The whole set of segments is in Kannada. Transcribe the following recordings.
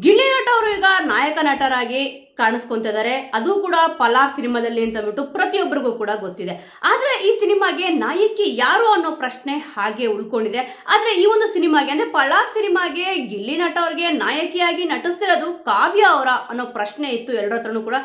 ಗಿಲ್ಲಿ ನಟ ಅವರು ಈಗ ನಾಯಕ ನಟರಾಗಿ ಕಾಣಿಸ್ಕೊಂತಿದ್ದಾರೆ. ಅದು ಕೂಡ ಪಲಾ ಸಿನಿಮಾದಲ್ಲಿ ಅಂತ ಅಂದ್ಬಿಟ್ಟು ಪ್ರತಿಯೊಬ್ಬರಿಗೂ ಕೂಡ ಗೊತ್ತಿದೆ. ಆದ್ರೆ ಈ ಸಿನಿಮಾಗೆ ನಾಯಕಿ ಯಾರು ಅನ್ನೋ ಪ್ರಶ್ನೆ ಹಾಗೆ ಉಳ್ಕೊಂಡಿದೆ. ಆದ್ರೆ ಈ ಒಂದು ಸಿನಿಮಾಗೆ ಅಂದ್ರೆ ಪಲಾ ಸಿನಿಮಾಗೆ ಗಿಲ್ಲಿ ನಟ ಅವ್ರಿಗೆ ನಾಯಕಿಯಾಗಿ ನಟಿಸ್ತಿರೋದು ಕಾವ್ಯ ಅವರ ಅನ್ನೋ ಪ್ರಶ್ನೆ ಇತ್ತು ಎಲ್ಲರ ಹತ್ರನೂ ಕೂಡ.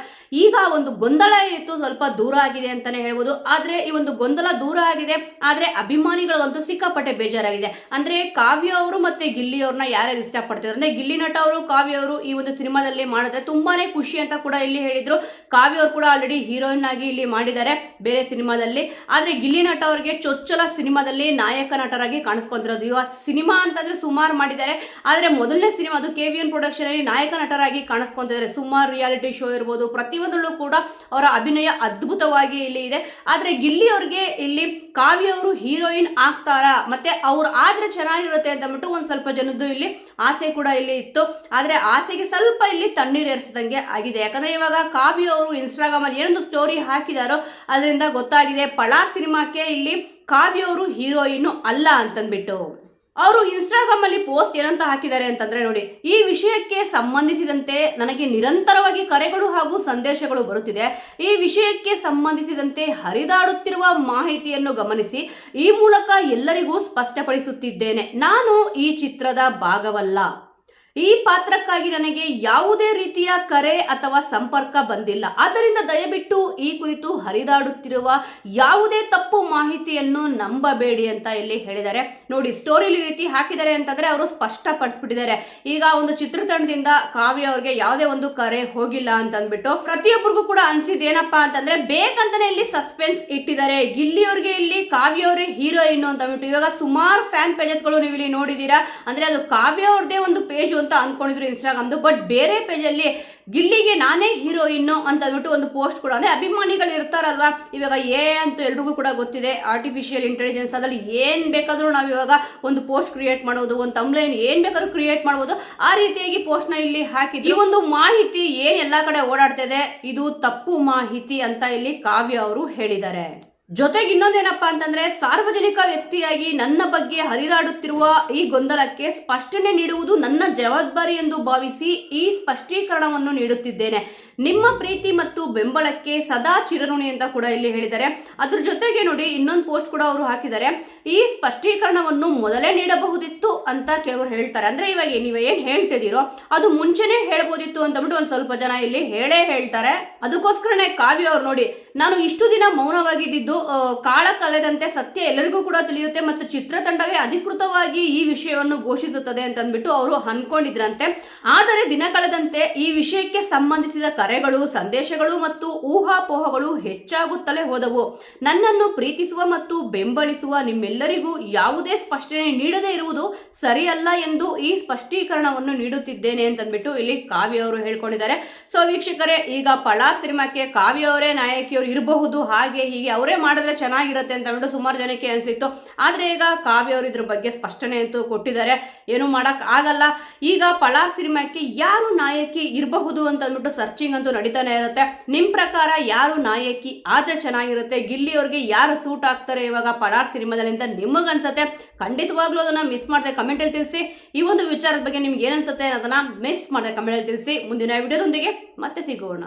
ಈಗ ಒಂದು ಗೊಂದಲ ಇತ್ತು, ಸ್ವಲ್ಪ ದೂರ ಆಗಿದೆ ಅಂತಾನೆ ಹೇಳ್ಬೋದು. ಆದ್ರೆ ಈ ಒಂದು ಗೊಂದಲ ದೂರ ಆಗಿದೆ, ಆದ್ರೆ ಅಭಿಮಾನಿಗಳಂತೂ ಸಿಕ್ಕಾಪಟ್ಟೆ ಬೇಜಾರಾಗಿದೆ. ಅಂದ್ರೆ ಕಾವ್ಯ ಅವರು ಮತ್ತೆ ಗಿಲ್ಲಿ ಅವ್ರನ್ನ ಯಾರ್ಯಾರು ಇಷ್ಟಪಡ್ತಿದ್ರು ಅಂದ್ರೆ ಗಿಲ್ಲಿ ನಟ ಅವರು ಕಾವ್ಯ ಅವರು ಈ ಒಂದು ಸಿನಿಮಾದಲ್ಲಿ ಮಾಡಿದ್ರೆ ತುಂಬಾನೇ ಖುಷಿ ಅಂತ ಕೂಡ ಇಲ್ಲಿ ಹೇಳಿದ್ರು. ಕಾವ್ಯ ಅವರು ಕೂಡ ಆಲ್ರೆಡಿ ಹೀರೋಯಿನ್ ಆಗಿ ಇಲ್ಲಿ ಮಾಡಿದ್ದಾರೆ ಬೇರೆ ಸಿನಿಮಾದಲ್ಲಿ. ಆದ್ರೆ ಗಿಲ್ಲಿ ನಟ ಅವರಿಗೆ ಚೊಚ್ಚಲ ಸಿನಿಮಾದಲ್ಲಿ ನಾಯಕ ನಟರಾಗಿ ಕಾಣಿಸ್ಕೊಂಡಿರೋದು. ಇವಾಗ ಸಿನಿಮಾ ಅಂತಂದ್ರೆ ಸುಮಾರು ಮಾಡಿದ್ದಾರೆ, ಆದ್ರೆ ಮೊದಲನೇ ಸಿನಿಮಾ ಅದು KVN ಪ್ರೊಡಕ್ಷನ್ ಅಲ್ಲಿ ನಾಯಕ ನಟರಾಗಿ ಕಾಣಿಸ್ಕೊಂತಿದ್ದಾರೆ. ಸುಮಾರು ರಿಯಾಲಿಟಿ ಶೋ ಇರ್ಬೋದು, ಪ್ರತಿಯೊಂದರಲ್ಲೂ ಕೂಡ ಅವರ ಅಭಿನಯ ಅದ್ಭುತವಾಗಿ ಇಲ್ಲಿ ಇದೆ. ಆದ್ರೆ ಗಿಲ್ಲಿ ಅವ್ರಿಗೆ ಇಲ್ಲಿ ಕಾವ್ಯ ಅವರು ಹೀರೋಯಿನ್ ಆಗ್ತಾರಾ, ಮತ್ತೆ ಅವ್ರು ಆದ್ರೆ ಚೆನ್ನಾಗಿರುತ್ತೆ ಅಂತ ಅಂದ್ಬಿಟ್ಟು ಒಂದ್ ಸ್ವಲ್ಪ ಜನದ್ದು ಇಲ್ಲಿ ಆಸೆ ಕೂಡ ಇಲ್ಲಿ ಇತ್ತು. ಆದ್ರೆ ಆಸೆಗೆ ಸ್ವಲ್ಪ ಇಲ್ಲಿ ತಣ್ಣೀರೇರಿಸಿದಂಗೆ ಆಗಿದೆ. ಯಾಕಂದ್ರೆ ಇವಾಗ ಕಾವ್ಯ ಅವರು ಇನ್ಸ್ಟಾಗ್ರಾಮ್ ಅಲ್ಲಿ ಏನೊಂದು ಸ್ಟೋರಿ ಹಾಕಿದಾರೋ ಅದರಿಂದ ಗೊತ್ತಾಗಿದೆ ಪಳಾ ಸಿನಿಮಾಕ್ಕೆ ಇಲ್ಲಿ ಕಾವ್ಯ ಅವರು ಹೀರೋಯಿನ್ ಅಲ್ಲ ಅಂತಂದ್ಬಿಟ್ಟು. ಅವರು ಇನ್ಸ್ಟಾಗ್ರಾಮ್ ಅಲ್ಲಿ ಪೋಸ್ಟ್ ಏನಂತ ಹಾಕಿದ್ದಾರೆ ಅಂತಂದ್ರೆ ನೋಡಿ, ಈ ವಿಷಯಕ್ಕೆ ಸಂಬಂಧಿಸಿದಂತೆ ನನಗೆ ನಿರಂತರವಾಗಿ ಕರೆಗಳು ಹಾಗೂ ಸಂದೇಶಗಳು ಬರುತ್ತಿದೆ. ಈ ವಿಷಯಕ್ಕೆ ಸಂಬಂಧಿಸಿದಂತೆ ಹರಿದಾಡುತ್ತಿರುವ ಮಾಹಿತಿಯನ್ನು ಗಮನಿಸಿ ಈ ಮೂಲಕ ಎಲ್ಲರಿಗೂ ಸ್ಪಷ್ಟಪಡಿಸುತ್ತಿದ್ದೇನೆ, ನಾನು ಈ ಚಿತ್ರದ ಭಾಗವಲ್ಲ. ಈ ಪಾತ್ರಕ್ಕಾಗಿ ನನಗೆ ಯಾವುದೇ ರೀತಿಯ ಕರೆ ಅಥವಾ ಸಂಪರ್ಕ ಬಂದಿಲ್ಲ. ಆದ್ದರಿಂದ ದಯವಿಟ್ಟು ಈ ಕುರಿತು ಹರಿದಾಡುತ್ತಿರುವ ಯಾವುದೇ ತಪ್ಪು ಮಾಹಿತಿಯನ್ನು ನಂಬಬೇಡಿ ಅಂತ ಇಲ್ಲಿ ಹೇಳಿದ್ದಾರೆ. ನೋಡಿ, ಸ್ಟೋರಿಲಿ ಈ ರೀತಿ ಹಾಕಿದ್ದಾರೆ ಅಂತಂದ್ರೆ ಅವರು ಸ್ಪಷ್ಟಪಡಿಸ್ಬಿಟ್ಟಿದ್ದಾರೆ. ಈಗ ಒಂದು ಚಿತ್ರತಂಡದಿಂದ ಕಾವ್ಯ ಅವ್ರಿಗೆ ಯಾವುದೇ ಒಂದು ಕರೆ ಹೋಗಿಲ್ಲ ಅಂತ ಅಂದ್ಬಿಟ್ಟು ಪ್ರತಿಯೊಬ್ಬರಿಗೂ ಕೂಡ ಅನ್ಸಿದ್ ಏನಪ್ಪಾ ಅಂತಂದ್ರೆ ಬೇಕಂತಾನೆ ಇಲ್ಲಿ ಸಸ್ಪೆನ್ಸ್ ಇಟ್ಟಿದ್ದಾರೆ. ಗಿಲ್ಲಿ ಅವ್ರಿಗೆ ಇಲ್ಲಿ ಕಾವ್ಯ ಅವರೇ ಹೀರೋಯಿನ್ ಅಂತ ಅಂದ್ಬಿಟ್ಟು ಇವಾಗ ಸುಮಾರು ಫ್ಯಾನ್ ಪೇಜಸ್ ಗಳು ನೀವು ಇಲ್ಲಿ ನೋಡಿದೀರಾ. ಅಂದ್ರೆ ಅದು ಕಾವ್ಯ ಅವ್ರದೇ ಒಂದು ಪೇಜ್ ಅಂತ ಅನ್ಕೊಂಡಿದ್ರು ಇನ್ಸ್ಟಾಗ್ರಾಮ್ದು, ಬಟ್ ಬೇರೆ ಪೇಜ್ ಅಲ್ಲಿ ಗಿಲ್ಲಿಗೆ ನಾನೇ ಹೀರೋಯಿನ್ ಅಂತ ಅಂದ್ಬಿಟ್ಟು ಒಂದು ಪೋಸ್ಟ್ ಕೂಡ ಅಂದ್ರೆ ಅಭಿಮಾನಿಗಳು ಇರ್ತಾರಲ್ವಾ. ಇವಾಗ ಅಂತೂ ಎಲ್ರಿಗೂ ಕೂಡ ಗೊತ್ತಿದೆ, ಆರ್ಟಿಫಿಷಿಯಲ್ ಇಂಟೆಲಿಜೆನ್ಸ್ ಅದ್ರಲ್ಲಿ ಏನ್ ಬೇಕಾದ್ರೂ ನಾವು ಇವಾಗ ಒಂದು ಪೋಸ್ಟ್ ಕ್ರಿಯೇಟ್ ಮಾಡೋದು, ಒಂದು ತಮ್ಲೈನ್ ಏನ್ ಬೇಕಾದ್ರೂ ಕ್ರಿಯೇಟ್ ಮಾಡಬಹುದು. ಆ ರೀತಿಯಾಗಿ ಪೋಸ್ಟ್ ನ ಇಲ್ಲಿ ಹಾಕಿದ್ರು. ಈ ಒಂದು ಮಾಹಿತಿ ಏನ್ ಎಲ್ಲಾ ಕಡೆ ಓಡಾಡ್ತಿದೆ ಇದು ತಪ್ಪು ಮಾಹಿತಿ ಅಂತ ಇಲ್ಲಿ ಕಾವ್ಯ ಅವರು ಹೇಳಿದ್ದಾರೆ. ಜೊತೆಗೆ ಇನ್ನೊಂದೇನಪ್ಪಾ ಅಂತಂದ್ರೆ ಸಾರ್ವಜನಿಕ ವ್ಯಕ್ತಿಯಾಗಿ ನನ್ನ ಬಗ್ಗೆ ಹರಿದಾಡುತ್ತಿರುವ ಈ ಗೊಂದಲಕ್ಕೆ ಸ್ಪಷ್ಟನೆ ನೀಡುವುದು ನನ್ನ ಜವಾಬ್ದಾರಿ ಎಂದು ಭಾವಿಸಿ ಈ ಸ್ಪಷ್ಟೀಕರಣವನ್ನು ನೀಡುತ್ತಿದ್ದೇನೆ. ನಿಮ್ಮ ಪ್ರೀತಿ ಮತ್ತು ಬೆಂಬಲಕ್ಕೆ ಸದಾ ಚಿರಋಣಿ ಅಂತ ಕೂಡ ಇಲ್ಲಿ ಹೇಳಿದ್ದಾರೆ. ಅದ್ರ ಜೊತೆಗೆ ನೋಡಿ ಇನ್ನೊಂದು ಪೋಸ್ಟ್ ಕೂಡ ಅವರು ಹಾಕಿದ್ದಾರೆ, ಈ ಸ್ಪಷ್ಟೀಕರಣವನ್ನು ಮೊದಲೇ ನೀಡಬಹುದಿತ್ತು ಅಂತ ಕೆಲವರು ಹೇಳ್ತಾರೆ. ಅಂದ್ರೆ ಇವಾಗ ನೀವು ಏನ್ ಹೇಳ್ತಿದ್ದೀರೋ ಅದು ಮುಂಚೆನೆ ಹೇಳ್ಬೋದಿತ್ತು ಅಂತ ಅಂದ್ಬಿಟ್ಟು ಒಂದ್ ಸ್ವಲ್ಪ ಜನ ಇಲ್ಲಿ ಹೇಳ್ತಾರೆ. ಅದಕ್ಕೋಸ್ಕರನೇ ಕಾವ್ಯ ಅವ್ರು ನೋಡಿ, ನಾನು ಇಷ್ಟು ದಿನ ಮೌನವಾಗಿದ್ದು ಕಾಲ ಕಳೆದಂತೆ ಸತ್ಯ ಎಲ್ಲರಿಗೂ ಕೂಡ ತಿಳಿಯುತ್ತೆ ಮತ್ತು ಚಿತ್ರತಂಡವೇ ಅಧಿಕೃತವಾಗಿ ಈ ವಿಷಯವನ್ನು ಘೋಷಿಸುತ್ತದೆ ಅಂತ ಅಂದ್ಬಿಟ್ಟು ಅವರು ಅನ್ಕೊಂಡಿದ್ರಂತೆ. ಆದರೆ ದಿನ ಕಳೆದಂತೆ ಈ ವಿಷಯಕ್ಕೆ ಸಂಬಂಧಿಸಿದ ಕರೆಗಳು, ಸಂದೇಶಗಳು ಮತ್ತು ಊಹಾಪೋಹಗಳು ಹೆಚ್ಚಾಗುತ್ತಲೇ ಹೋದವು. ನನ್ನನ್ನು ಪ್ರೀತಿಸುವ ಮತ್ತು ಬೆಂಬಲಿಸುವ ನಿಮ್ಮೆಲ್ಲರಿಗೂ ಯಾವುದೇ ಸ್ಪಷ್ಟನೆ ನೀಡದೇ ಇರುವುದು ಸರಿಯಲ್ಲ ಎಂದು ಈ ಸ್ಪಷ್ಟೀಕರಣವನ್ನು ನೀಡುತ್ತಿದ್ದೇನೆ ಅಂತಂದ್ಬಿಟ್ಟು ಇಲ್ಲಿ ಕಾವ್ಯ ಅವರು ಹೇಳ್ಕೊಂಡಿದ್ದಾರೆ. ಸೊ ವೀಕ್ಷಕರೇ, ಈಗ ಪಳಾ ಸಿನಿಮಾಕ್ಕೆ ಕಾವ್ಯ ಅವರೇ ನಾಯಕಿಯವರು ಇರಬಹುದು, ಹಾಗೆ ಹೀಗೆ ಅವರೇ ಮಾಡಿದ್ರೆ ಚೆನ್ನಾಗಿರುತ್ತೆ ಅಂತ ಅಂದ್ಬಿಟ್ಟು ಸುಮಾರು ಜನಕ್ಕೆ ಅನ್ಸಿತ್ತು. ಆದ್ರೆ ಈಗ ಕಾವ್ಯ ಅವರು ಇದ್ರ ಬಗ್ಗೆ ಸ್ಪಷ್ಟನೆ ಅಂತೂ ಕೊಟ್ಟಿದ್ದಾರೆ, ಏನು ಮಾಡಕ್ ಆಗಲ್ಲ. ಈಗ ಪಳಾ ಸಿನಿಮಾಕ್ಕೆ ಯಾರು ನಾಯಕಿ ಇರಬಹುದು ಅಂತ ಅಂದ್ಬಿಟ್ಟು ಸರ್ಚಿಂಗ್ ಅಂತೂ ನಡೀತಾನೆ ಇರುತ್ತೆ. ನಿಮ್ ಪ್ರಕಾರ ಯಾರು ನಾಯಕಿ ಆದ್ರೆ ಚೆನ್ನಾಗಿರುತ್ತೆ, ಗಿಲ್ಲಿ ಅವ್ರಿಗೆ ಯಾರು ಸೂಟ್ ಆಗ್ತಾರೆ ಇವಾಗ ಪಳಾ ಸಿನಿಮಾದಲ್ಲಿ ಅಂತ ನಿಮಗನ್ಸುತ್ತೆ? ಖಂಡಿತವಾಗ್ಲೂ ಅದನ್ನ ಮಿಸ್ ಮಾಡದೆ ಕಮೆಂಟ್ ಅಲ್ಲಿ ತಿಳಿಸಿ. ಈ ಒಂದು ವಿಚಾರದ ಬಗ್ಗೆ ನಿಮ್ಗೆ ಏನನ್ಸುತ್ತೆ ಅದನ್ನ ಮಿಸ್ ಮಾಡದೆ ಕಮೆಂಟ್ ಅಲ್ಲಿ ತಿಳಿಸಿ. ಮುಂದಿನ ವಿಡಿಯೋದೊಂದಿಗೆ ಮತ್ತೆ ಸಿಗೋಣ.